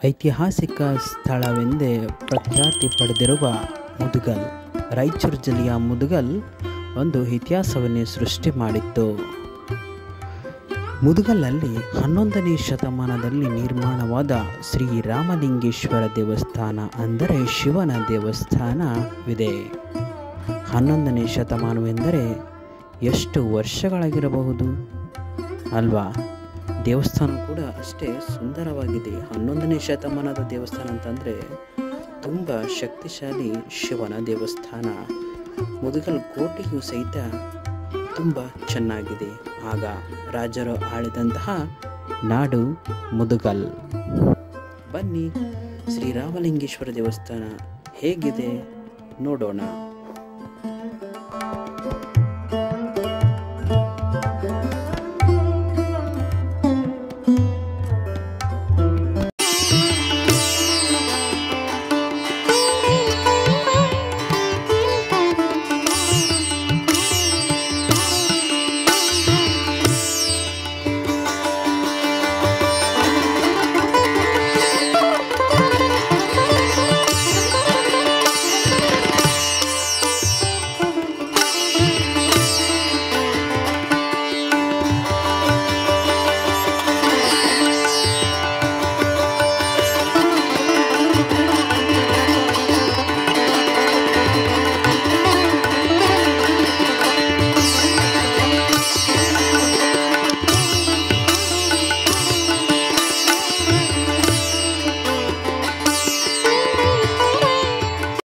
ಐತಿಹಾಸಿಕ ಸ್ಥಳವೆಂದೇ ಪ್ರಖ್ಯಾತಿ ಪಡೆದಿರುವ ಮುದಗಲ್, ರಾಯಚೂರು ಜಿಲ್ಲೆಯ ಮುದಗಲ್ ಒಂದು ಇತಿಹಾಸವನ್ನೇ ಸೃಷ್ಟಿ ಮಾಡಿತ್ತು. ಮುದಗಲ್ನಲ್ಲಿ 11ನೇ ಶತಮಾನದಲ್ಲಿ ನಿರ್ಮಾಣವಾದ ಶ್ರೀ ರಾಮಲಿಂಗೇಶ್ವರ ದೇವಸ್ಥಾನ ಅಂದರೆ ಶಿವನ ದೇವಸ್ಥಾನವಿದೆ. 11ನೇ ಶತಮಾನವೆಂದರೆ ಎಷ್ಟು ವರ್ಷಗಳಾಗಿರಬಹುದು ಅಲ್ವಾ? ದೇವಸ್ಥಾನ ಕೂಡ ಅಷ್ಟೇ ಸುಂದರವಾಗಿದೆ. 11ನೇ ಶತಮಾನದ ದೇವಸ್ಥಾನ ಅಂತಂದರೆ ತುಂಬ ಶಕ್ತಿಶಾಲಿ ಶಿವನ ದೇವಸ್ಥಾನ. ಮುದಗಲ್ ಕೋಟೆಯು ಸಹಿತ ತುಂಬ ಚೆನ್ನಾಗಿದೆ. ಆಗ ರಾಜರು ಆಳಿದಂತಹ ನಾಡು ಮುದಗಲ್. ಬನ್ನಿ, ಶ್ರೀರಾಮಲಿಂಗೇಶ್ವರ ದೇವಸ್ಥಾನ ಹೇಗಿದೆ ನೋಡೋಣ.